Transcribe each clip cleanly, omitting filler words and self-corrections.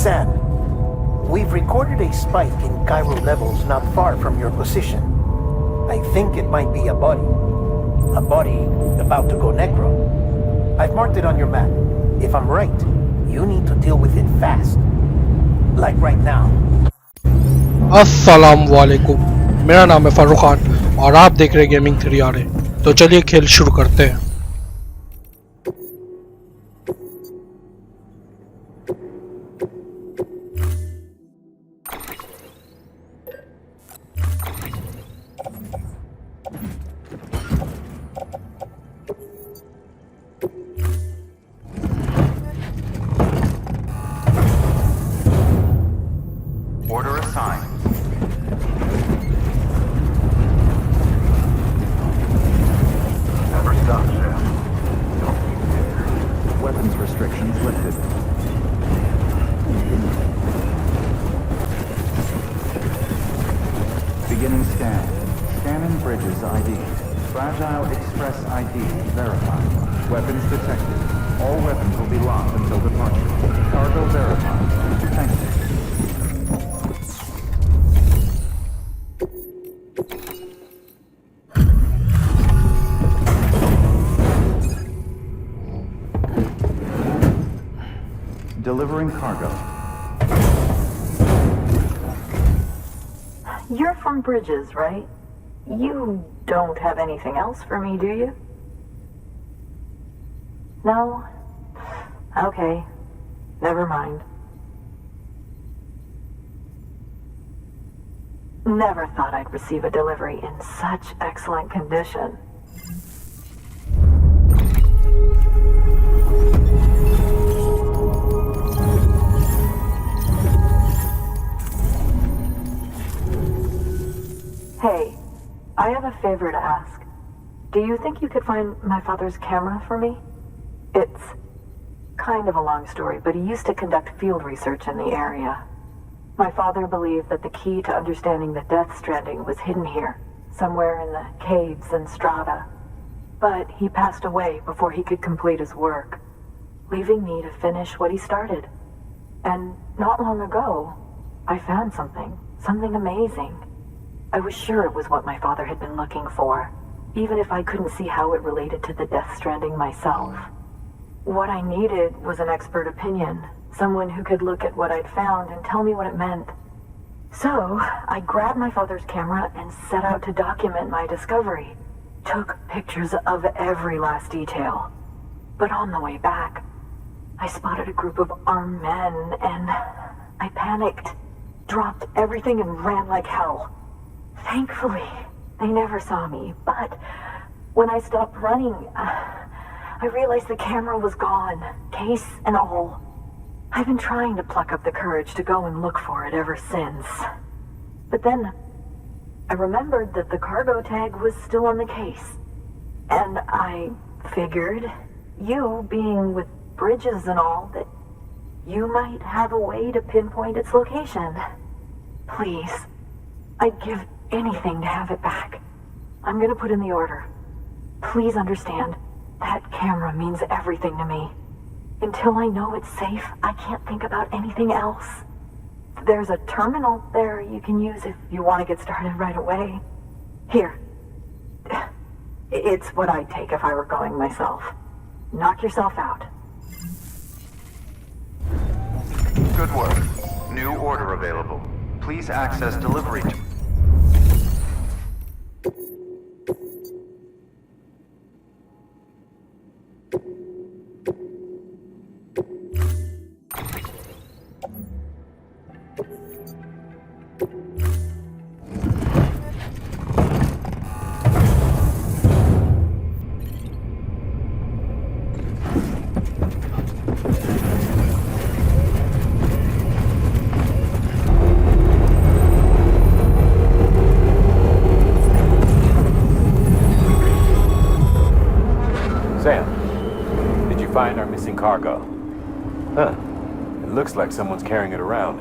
Sam, we've recorded a spike in gyro levels not far from your position. I think it might be a body. A body about to go necro. I've marked it on your map. If I'm right, you need to deal with it fast. Like right now. अस्सलाम वालेकुम, मेरा नाम है फारूक खान और आप देख रहे हैं गेमिंग 3 तो चलिए खेल शुरू करते हैं। Order assigned. Never stop, Sam. Weapons restrictions lifted. Beginning scan. Scanning bridges ID. Fragile Express ID verified. Weapons detected. All weapons will be locked until departure. Cargo verified. Thank you. Delivering cargo. You're from Bridges, right? You don't have anything else for me, do you? No? Okay. Never mind. Never thought I'd receive a delivery in such excellent condition. Hey, I have a favor to ask. Do you think you could find my father's camera for me? It's kind of a long story, but he used to conduct field research in the area. My father believed that the key to understanding the Death Stranding was hidden here, somewhere in the caves and strata. But he passed away before he could complete his work, leaving me to finish what he started. And not long ago, I found something amazing. I was sure it was what my father had been looking for, even if I couldn't see how it related to the Death Stranding myself. What I needed was an expert opinion, someone who could look at what I'd found and tell me what it meant. So, I grabbed my father's camera and set out to document my discovery. Took pictures of every last detail. But on the way back, I spotted a group of armed men and I panicked, dropped everything and ran like hell. Thankfully, they never saw me, but when I stopped running, I realized the camera was gone, case and all. I've been trying to pluck up the courage to go and look for it ever since. But then, I remembered that the cargo tag was still on the case. And I figured, you being with Bridges and all, that you might have a way to pinpoint its location. Please, I'd give anything to have it back. I'm gonna put in the order. Please understand, that camera means everything to me. Until I know it's safe, I can't think about anything else. There's a terminal there you can use if you want to get started right away. Here. It's what I'd take if I were going myself. Knock yourself out. Good work. New order available. Please access delivery. Sam, did you find our missing cargo? Huh. It looks like someone's carrying it around.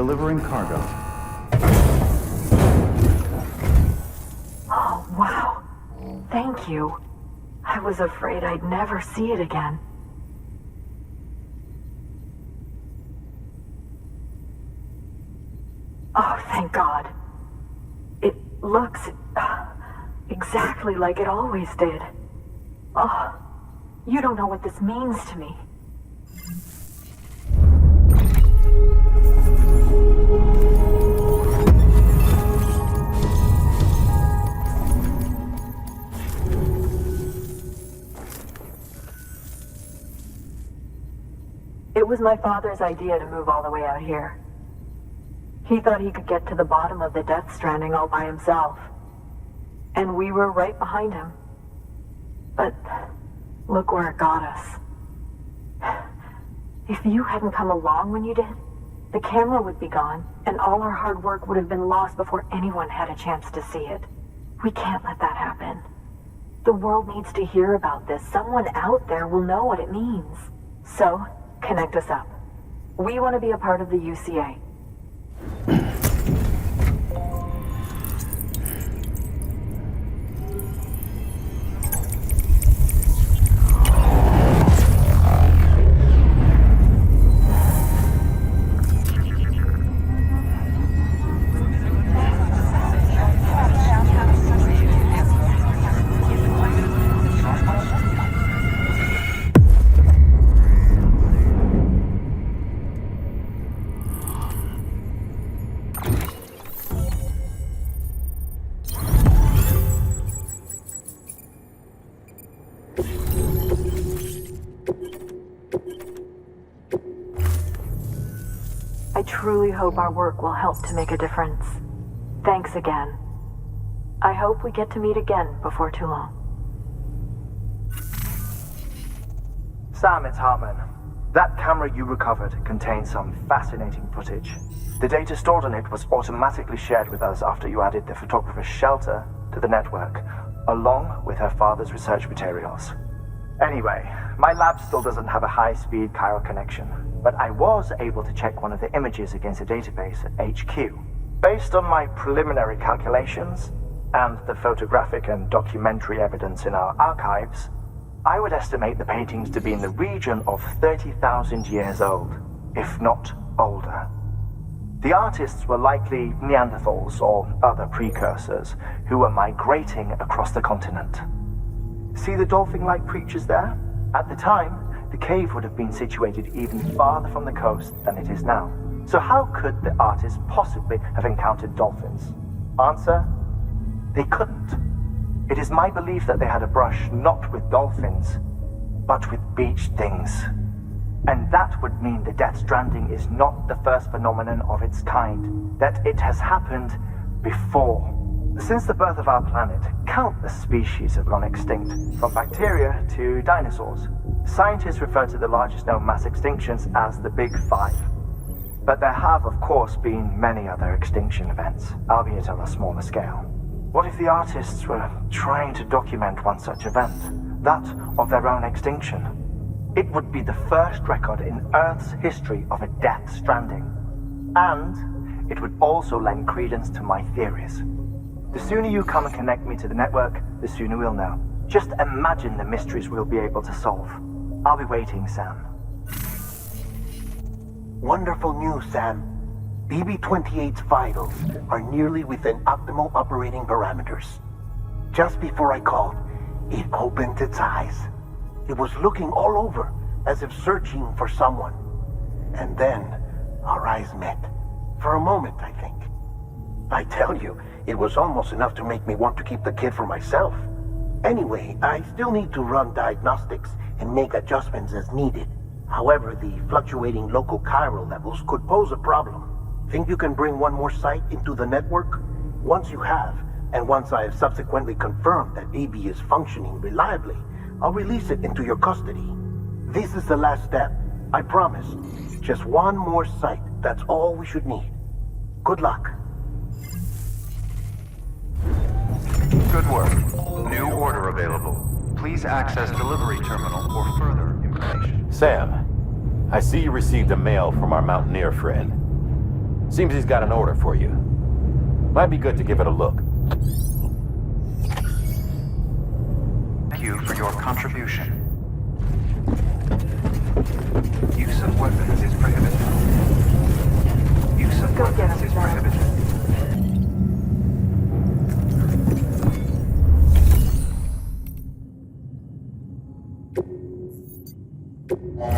Delivering cargo. Oh, wow. Thank you. I was afraid I'd never see it again. Oh, thank God. It looks exactly like it always did. Oh, you don't know what this means to me. It was my father's idea to move all the way out here. He thought he could get to the bottom of the Death Stranding all by himself. And we were right behind him. But look where it got us. If you hadn't come along when you did, the camera would be gone, and all our hard work would have been lost before anyone had a chance to see it. We can't let that happen. The world needs to hear about this. Someone out there will know what it means. So, connect us up. We want to be a part of the UCA. I truly hope our work will help to make a difference. Thanks again. I hope we get to meet again before too long. Sam, it's Hartman. That camera you recovered contains some fascinating footage. The data stored on it was automatically shared with us after you added the photographer's shelter to the network, along with her father's research materials. Anyway, my lab still doesn't have a high-speed chiral connection, but I was able to check one of the images against a database at HQ. Based on my preliminary calculations, and the photographic and documentary evidence in our archives, I would estimate the paintings to be in the region of 30,000 years old, if not older. The artists were likely Neanderthals or other precursors who were migrating across the continent. See the dolphin-like creatures there? At the time, the cave would have been situated even farther from the coast than it is now. So how could the artists possibly have encountered dolphins? Answer: they couldn't. It is my belief that they had a brush not with dolphins, but with beach things. And that would mean the Death Stranding is not the first phenomenon of its kind, that it has happened before. Since the birth of our planet, countless species have gone extinct, from bacteria to dinosaurs. Scientists refer to the largest known mass extinctions as the Big Five. But there have, of course, been many other extinction events, albeit on a smaller scale. What if the artists were trying to document one such event, that of their own extinction? It would be the first record in Earth's history of a Death Stranding. And it would also lend credence to my theories. The sooner you come and connect me to the network, the sooner we'll know. Just imagine the mysteries we'll be able to solve. I'll be waiting, Sam. Wonderful news, Sam. BB-28's vitals are nearly within optimal operating parameters. Just before I called, it opened its eyes. It was looking all over, as if searching for someone. And then, our eyes met. For a moment, I think. I tell you, it was almost enough to make me want to keep the kid for myself. Anyway, I still need to run diagnostics and make adjustments as needed. However, the fluctuating local chiral levels could pose a problem. Think you can bring one more site into the network? Once you have, and once I have subsequently confirmed that BB is functioning reliably, I'll release it into your custody. This is the last step, I promise. Just one more site, that's all we should need. Good luck. Good work. New order available. Please access delivery terminal for further information. Sam, I see you received a mail from our mountaineer friend. Seems he's got an order for you. Might be good to give it a look. Thank you for your contribution. Use of weapons is prohibited. Use of Go get weapons him, is Sam. prohibited.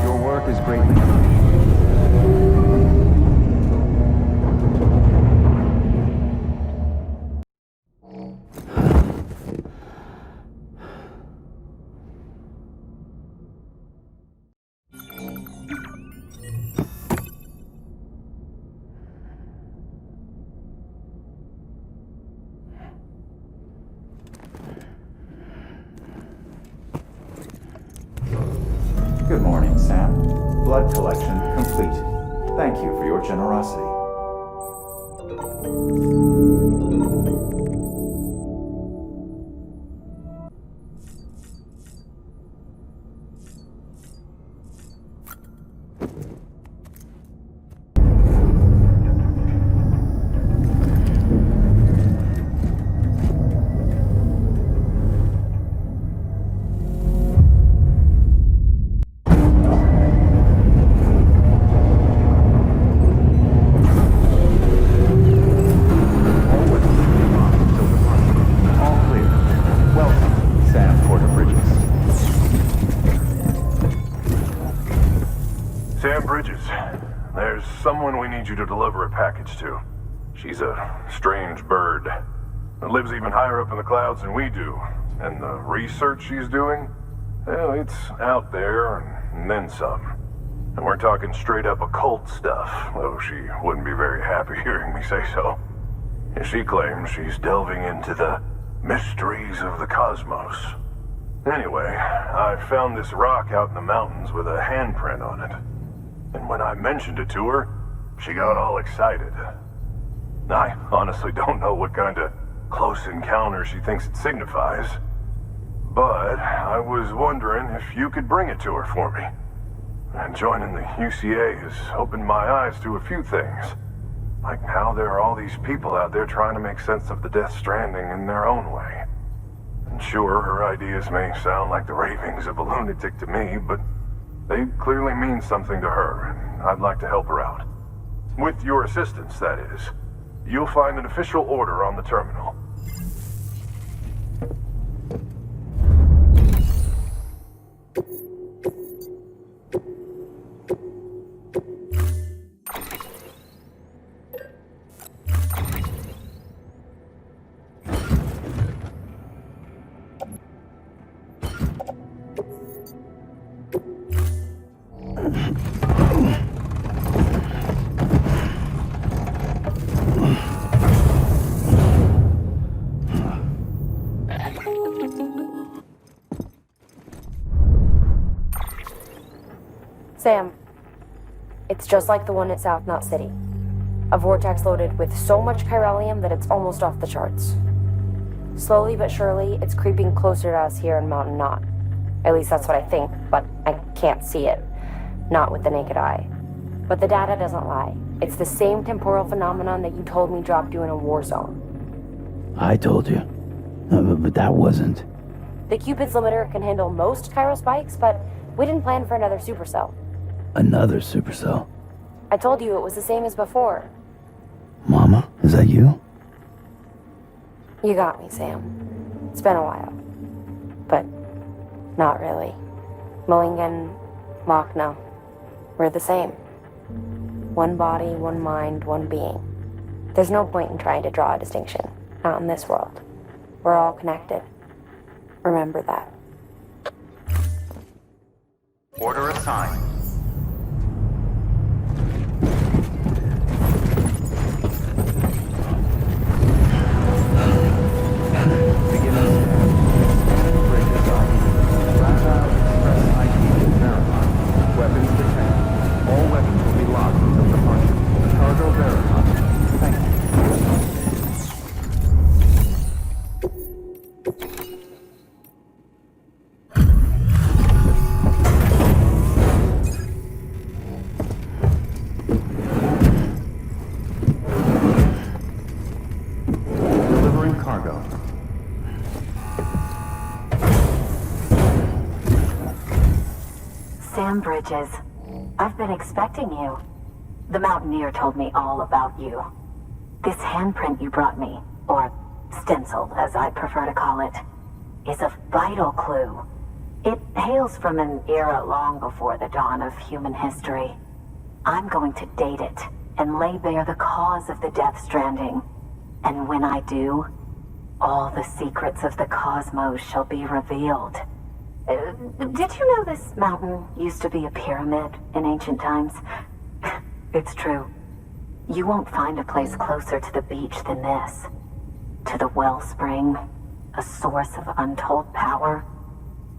Your work is greatly appreciated. Good morning, Sam. Blood collection complete. Thank you for your generosity. All clear. Welcome, Sam Porter Bridges. Sam Bridges, there's someone we need you to deliver a package to. She's a strange bird that lives even higher up in the clouds than we do. And the research she's doing, well, it's out there and then some. And we're talking straight up occult stuff, though she wouldn't be very happy hearing me say so. And she claims she's delving into the mysteries of the cosmos. Anyway, I found this rock out in the mountains with a handprint on it. And when I mentioned it to her, she got all excited. I honestly don't know what kind of close encounter she thinks it signifies. But I was wondering if you could bring it to her for me. And joining the UCA has opened my eyes to a few things. Like how there are all these people out there trying to make sense of the Death Stranding in their own way. And sure, her ideas may sound like the ravings of a lunatic to me, but they clearly mean something to her, and I'd like to help her out. With your assistance, that is. You'll find an official order on the terminal. Sam, it's just like the one at South Knot City. A vortex loaded with so much chiralium that it's almost off the charts. Slowly but surely, it's creeping closer to us here in Mountain Knot. At least that's what I think, but I can't see it. Not with the naked eye. But the data doesn't lie. It's the same temporal phenomenon that you told me dropped you in a war zone. I told you. But that wasn't. The Cupid's limiter can handle most chiral spikes, but we didn't plan for another supercell. Another supercell. I told you it was the same as before. Mama, is that you? You got me, Sam. It's been a while. But not really. Mulligan, Machna, we're the same. One body, one mind, one being. There's no point in trying to draw a distinction. Not in this world. We're all connected. Remember that. Order assigned. Sam Bridges. I've been expecting you. The Mountaineer told me all about you. This handprint you brought me, or stencil, as I prefer to call it, is a vital clue. It hails from an era long before the dawn of human history. I'm going to date it and lay bare the cause of the Death Stranding. And when I do, all the secrets of the cosmos shall be revealed. Did you know this mountain used to be a pyramid in ancient times? It's true. You won't find a place closer to the beach than this. To the wellspring, a source of untold power.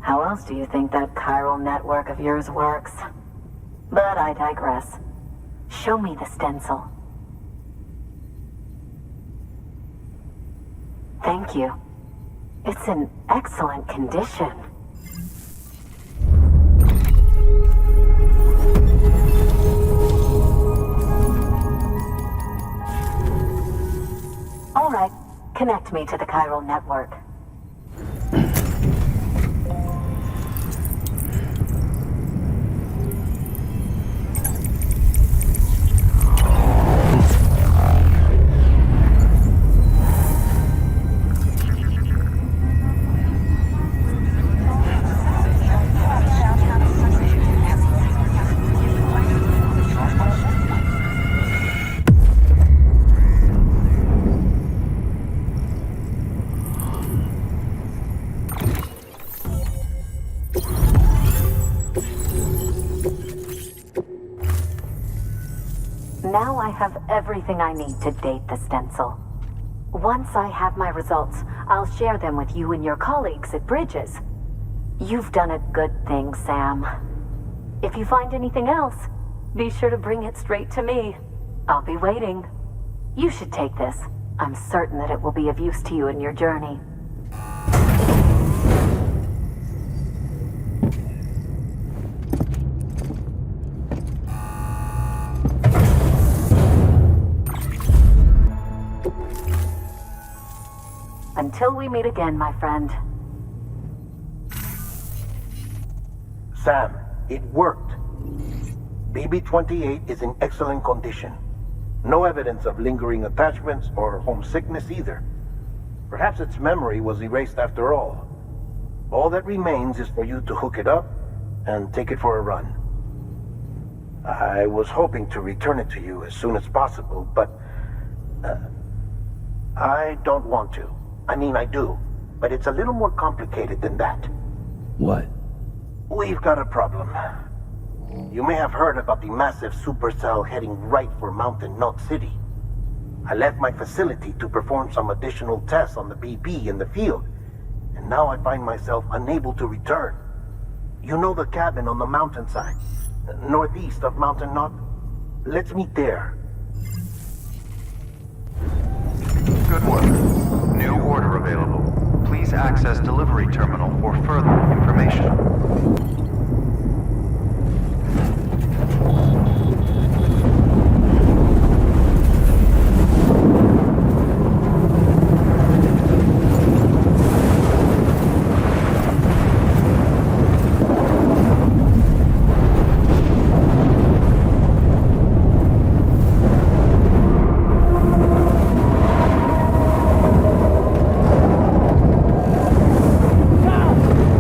How else do you think that chiral network of yours works? But I digress. Show me the stencil. Thank you. It's in excellent condition. All right, connect me to the chiral network. Now I have everything I need to date the stencil. Once I have my results, I'll share them with you and your colleagues at Bridges. You've done a good thing, Sam. If you find anything else, be sure to bring it straight to me. I'll be waiting. You should take this. I'm certain that it will be of use to you in your journey. Until we meet again, my friend. Sam, it worked. BB-28 is in excellent condition. No evidence of lingering attachments or homesickness either. Perhaps its memory was erased after all. All that remains is for you to hook it up and take it for a run. I was hoping to return it to you as soon as possible, but I don't want to. I mean, I do, but it's a little more complicated than that. What? We've got a problem. You may have heard about the massive supercell heading right for Mountain Knot City. I left my facility to perform some additional tests on the BB in the field, and now I find myself unable to return. You know the cabin on the mountainside, northeast of Mountain Knot? Let's meet there. Good work. New order available. Please access delivery terminal for further information.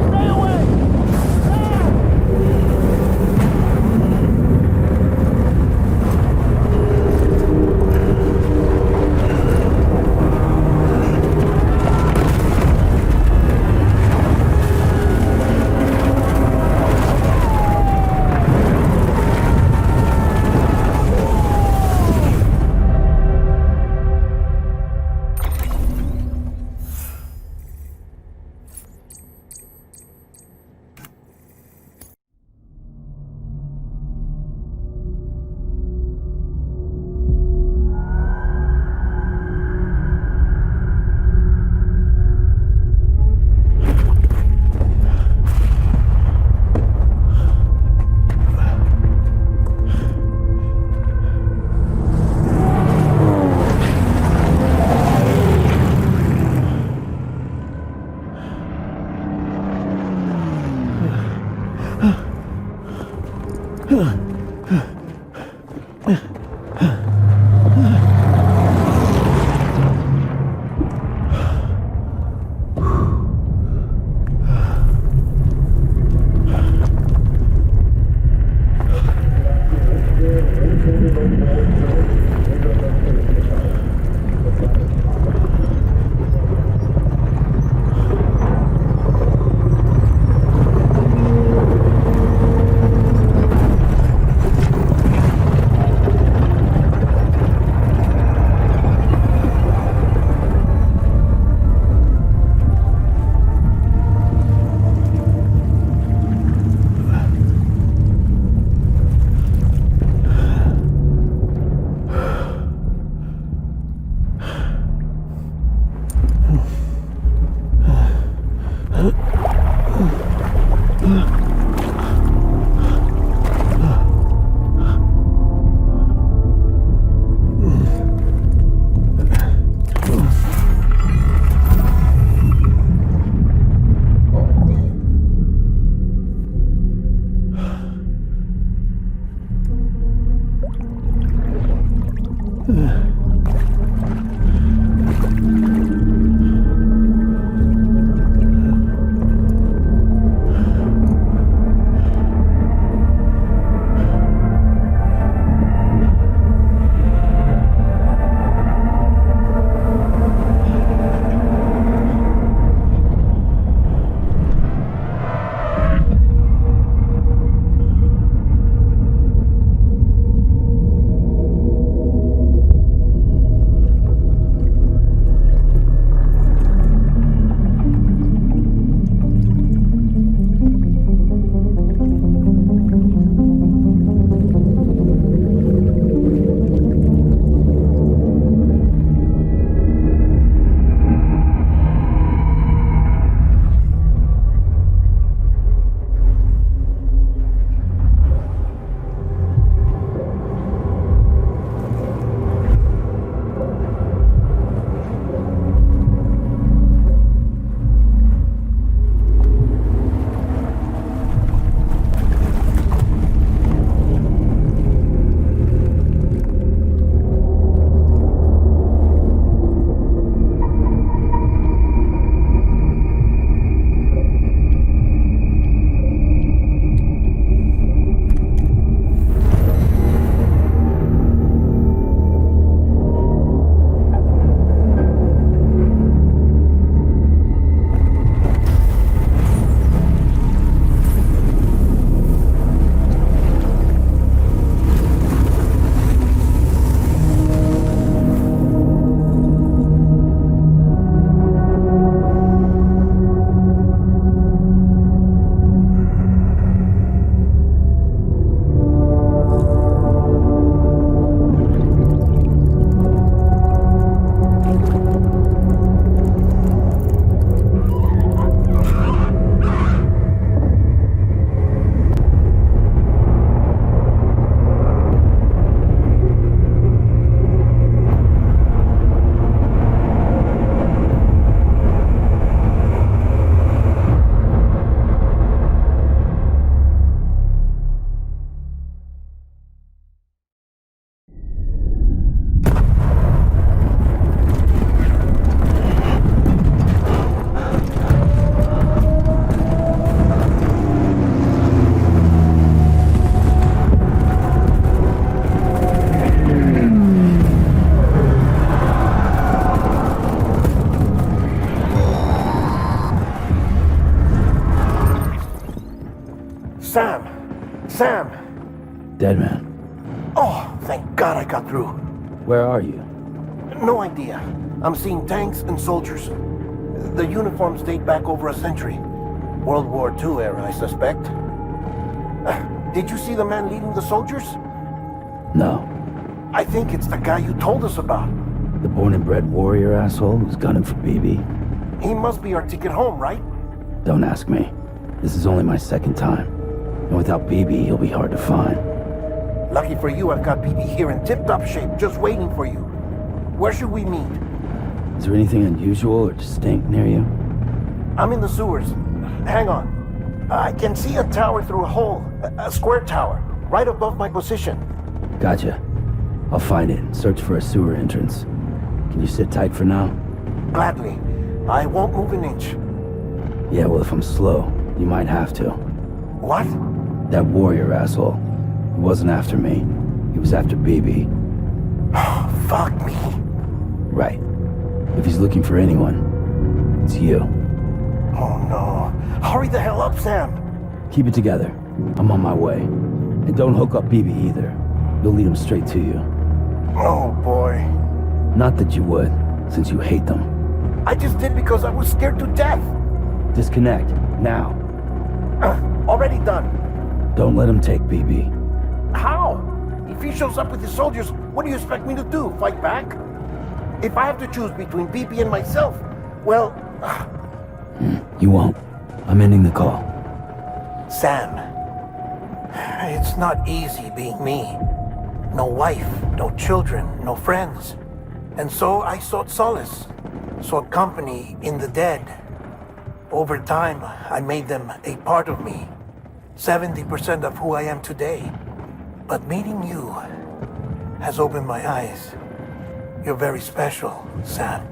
Stay away! Sam! Dead man. Oh, thank God I got through. Where are you? No idea. I'm seeing tanks and soldiers. The uniforms date back over a century. World War II era, I suspect. Did you see the man leading the soldiers? No. I think it's the guy you told us about. The born and bred warrior asshole who's gunning for BB? He must be our ticket home, right? Don't ask me. This is only my second time. And without BB, he'll be hard to find. Lucky for you, I've got BB here in tip-top shape, just waiting for you. Where should we meet? Is there anything unusual or distinct near you? I'm in the sewers. Hang on. I can see a tower through a hole. A square tower, right above my position. Gotcha. I'll find it and search for a sewer entrance. Can you sit tight for now? Gladly. I won't move an inch. Yeah, well, if I'm slow, you might have to. What? That warrior asshole. He wasn't after me. He was after BB. Fuck me. Right. If he's looking for anyone, it's you. Oh no. Hurry the hell up, Sam. Keep it together. I'm on my way. And don't hook up BB either. You'll lead him straight to you. Oh boy. Not that you would, since you hate them. I just did because I was scared to death. Disconnect, now. Already done. Don't let him take BB. How? If he shows up with his soldiers, what do you expect me to do? Fight back? If I have to choose between BB and myself, well... You won't. I'm ending the call. Sam, it's not easy being me. No wife, no children, no friends. And so I sought solace, sought company in the dead. Over time, I made them a part of me. 70% of who I am today. But meeting you has opened my eyes. You're very special, Sam.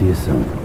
See you soon.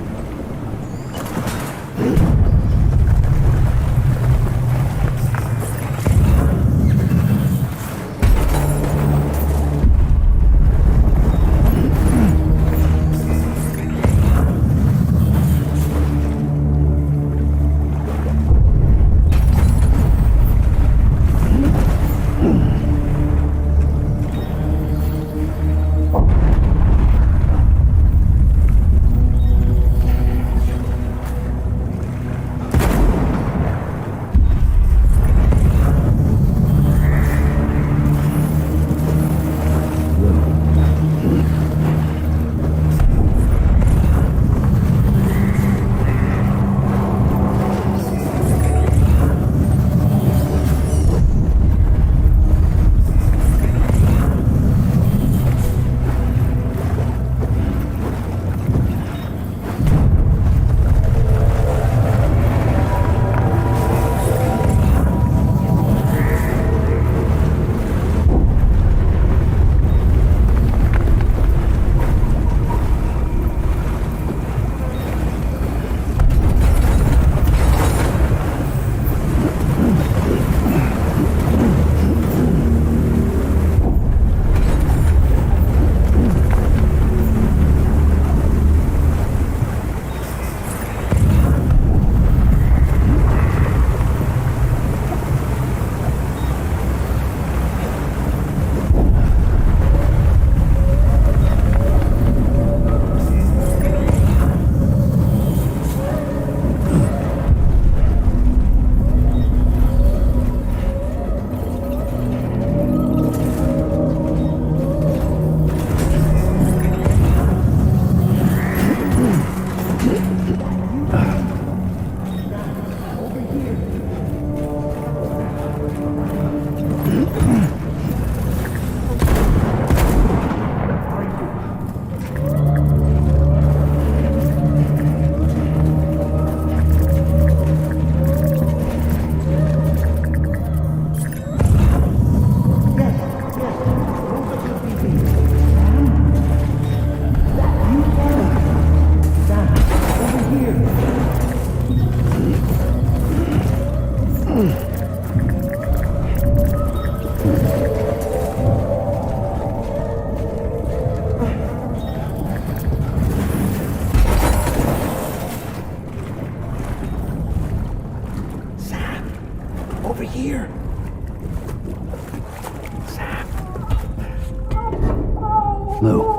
Lou.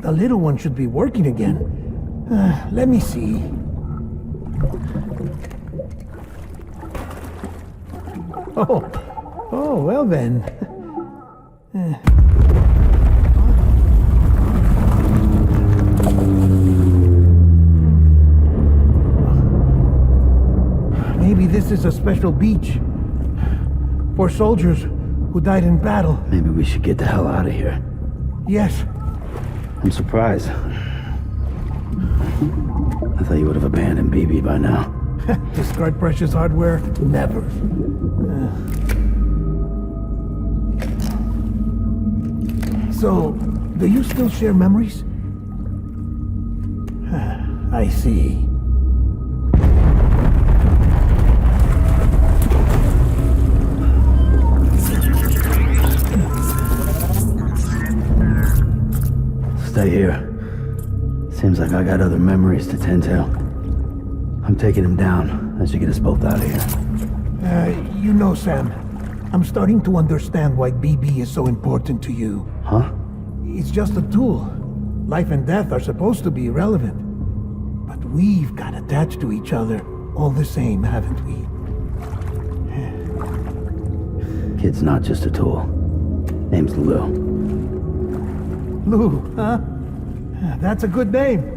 The little one should be working again. Let me see. Oh, well then. Maybe this is a special beach for soldiers who died in battle. Maybe we should get the hell out of here. Yes. I'm surprised. I thought you would have abandoned BB by now. Discard precious hardware? Never. So, do you still share memories? I see. Stay here. Seems like I got other memories to tend to. I'm taking him down. That should get us both out of here. You know, Sam, I'm starting to understand why BB is so important to you. Huh? It's just a tool. Life and death are supposed to be irrelevant. But we've got attached to each other all the same, haven't we? Kid's not just a tool. Name's Lou. Lou, huh? That's a good name.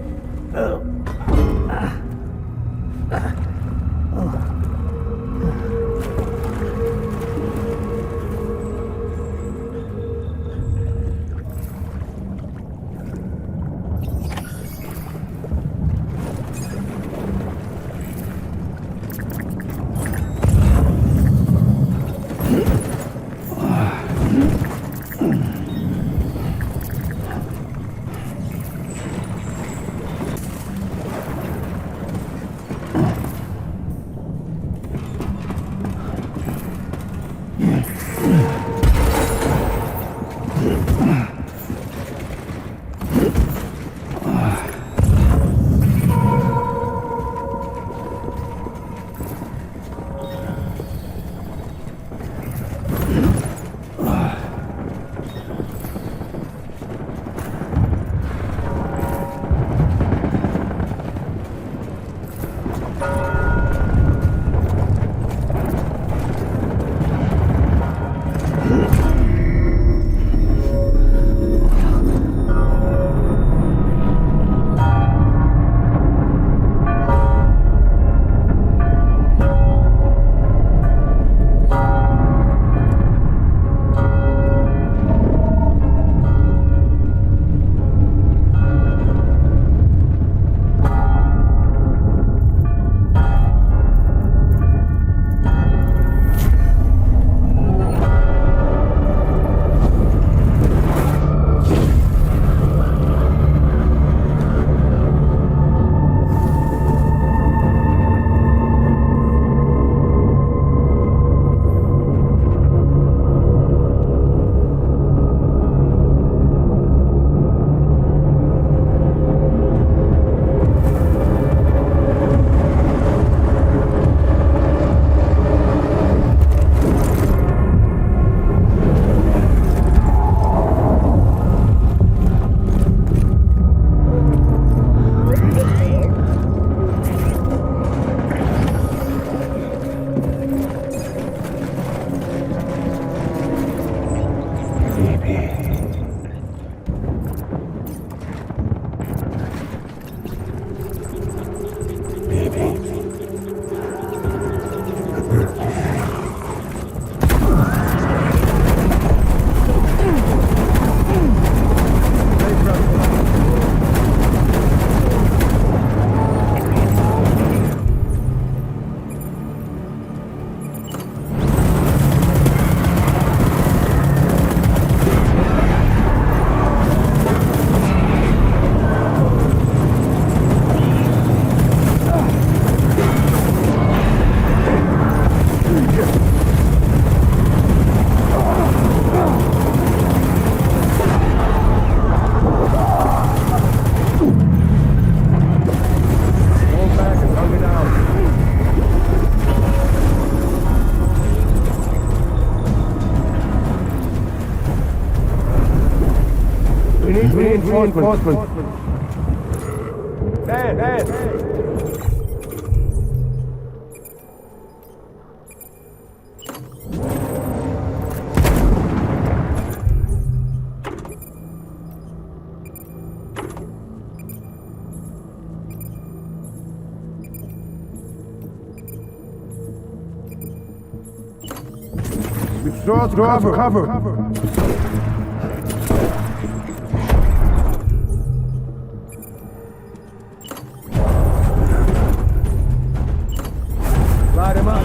reinforcements. Dad. Draw for cover. Light him up.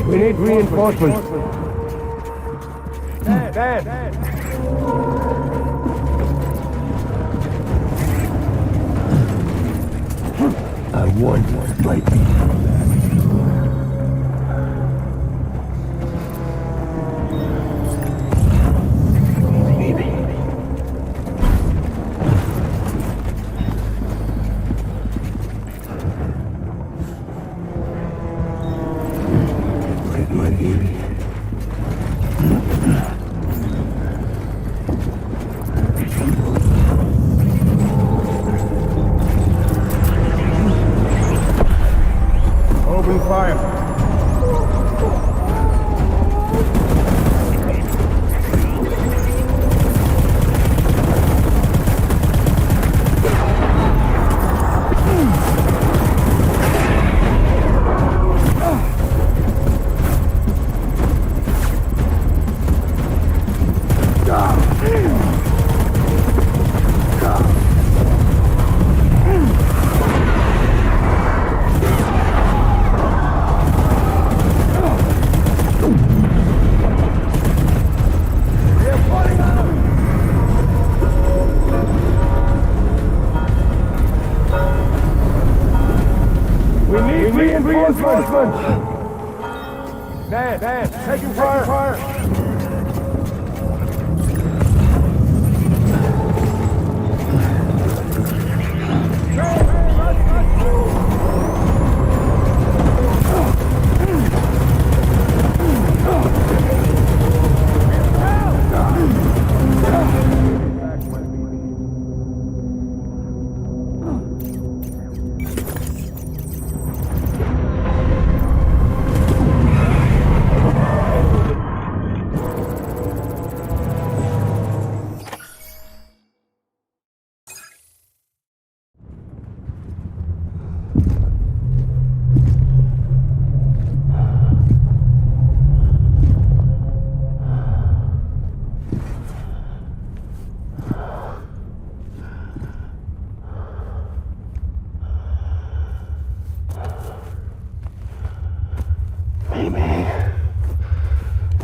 We need reinforcements. Dad. I warned you, lightning. Open fire. Reinforcements! Dad, taking fire!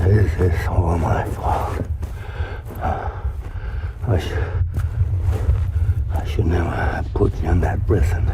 This is all my fault. I should never have put you in that prison.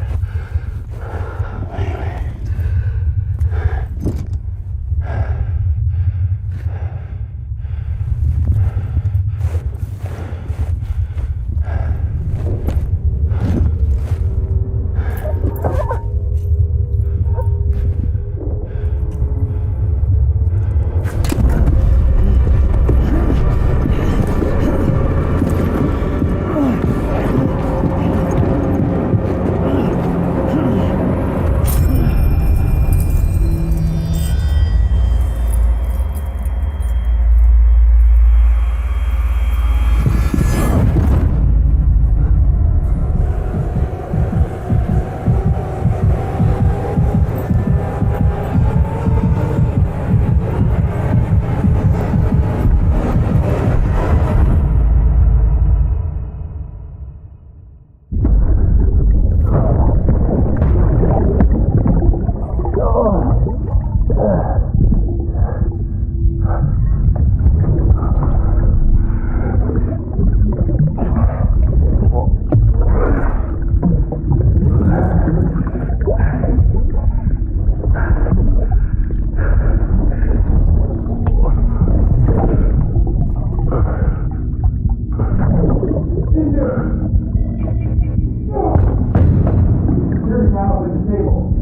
table.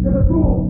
Get a tool.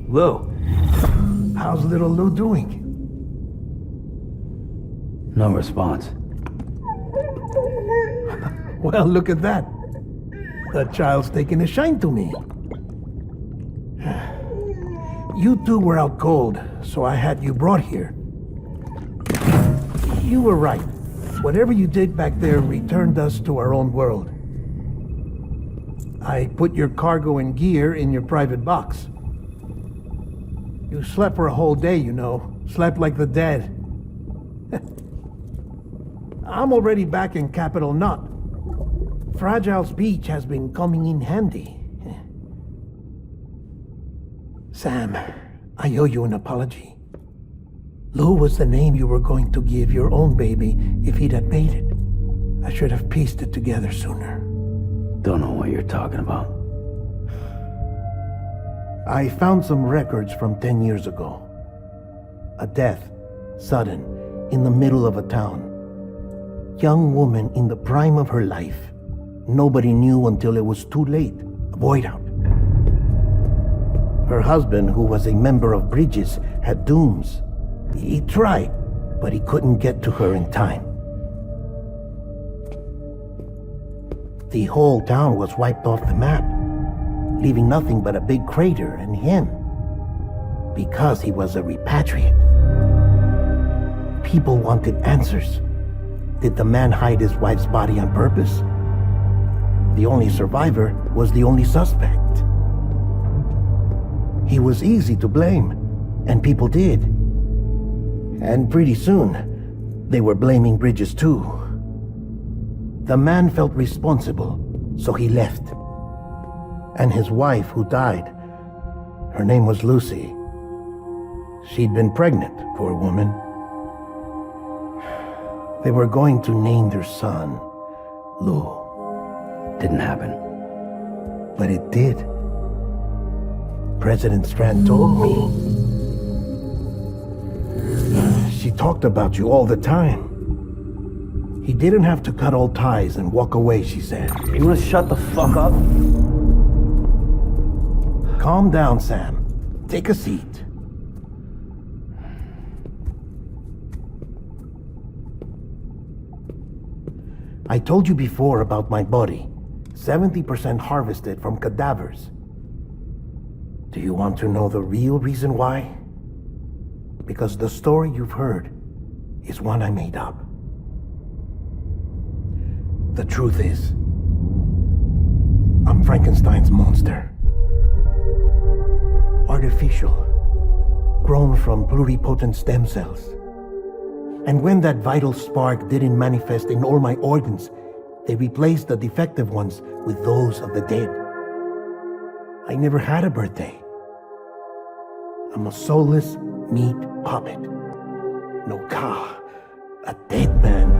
Lou, how's little Lou doing? No response. Well, look at that. The child's taking a shine to me. You two were out cold, so I had you brought here. You were right. Whatever you did back there returned us to our own world. I put your cargo and gear in your private box. You slept for a whole day, you know. Slept like the dead. I'm already back in Capital Knot. Fragile's beach has been coming in handy. Sam, I owe you an apology. Lou was the name you were going to give your own baby if he'd had made it. I should have pieced it together sooner. Don't know what you're talking about. I found some records from 10 years ago. A death, sudden, in the middle of a town. Young woman in the prime of her life. Nobody knew until it was too late. A void out. Her husband, who was a member of Bridges, had dooms. He tried, but he couldn't get to her in time. The whole town was wiped off the map, leaving nothing but a big crater and him, because he was a repatriate. People wanted answers. Did the man hide his wife's body on purpose? The only survivor was the only suspect. He was easy to blame, and people did. And pretty soon, they were blaming Bridges too. The man felt responsible, so he left. And his wife, who died, her name was Lucy. She'd been pregnant, poor woman. They were going to name their son Lou. Didn't happen. But it did. President Strand told me. She talked about you all the time. He didn't have to cut all ties and walk away, she said. You wanna shut the fuck up? Calm down, Sam. Take a seat. I told you before about my body. 70% harvested from cadavers. Do you want to know the real reason why? Because the story you've heard is one I made up. The truth is, I'm Frankenstein's monster. Artificial, grown from pluripotent stem cells. And when that vital spark didn't manifest in all my organs, they replaced the defective ones with those of the dead. I never had a birthday. I'm a soulless meat puppet. No ka, a dead man.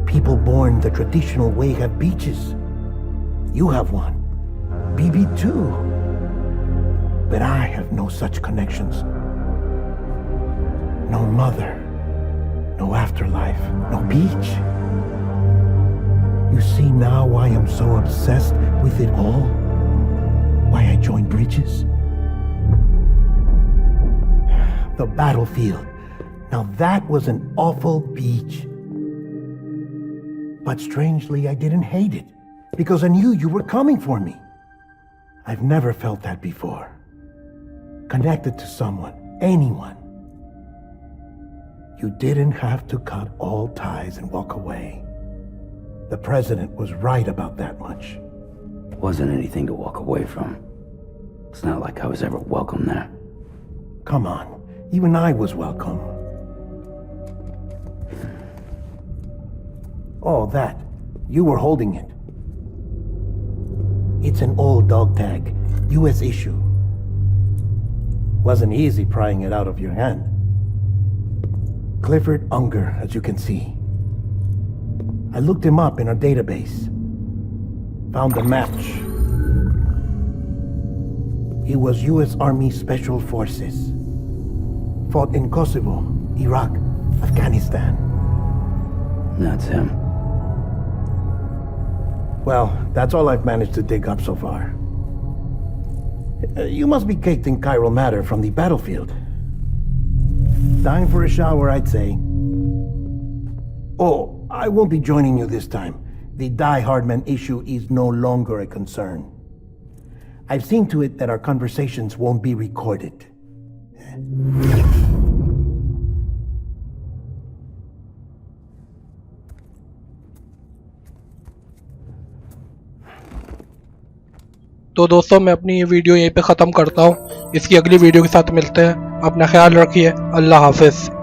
People born the traditional way have beaches. You have one. BB too. But I have no such connections. No mother. No afterlife. No beach. You see now why I'm so obsessed with it all? Why I joined Bridges? The battlefield. Now that was an awful beach. But strangely, I didn't hate it, because I knew you were coming for me. I've never felt that before. Connected to someone, anyone. You didn't have to cut all ties and walk away. The president was right about that much. Wasn't anything to walk away from. It's not like I was ever welcome there. Come on, even I was welcome. Oh, that. You were holding it. It's an old dog tag, US issue. Wasn't easy prying it out of your hand. Clifford Unger, as you can see. I looked him up in our database. Found a match. He was US Army Special Forces. Fought in Kosovo, Iraq, Afghanistan. That's him. Well, that's all I've managed to dig up so far. You must be caked in chiral matter from the battlefield. Time for a shower, I'd say. Oh, I won't be joining you this time. The Die Hardman issue is no longer a concern. I've seen to it that our conversations won't be recorded. तो दोस्तों मैं अपनी ये video यहीं पे ख़त्म करता हूँ। इसकी अगली वीडियो के साथ मिलते हैं। अपना ख्याल रखिए। अल्लाह हाफिज़।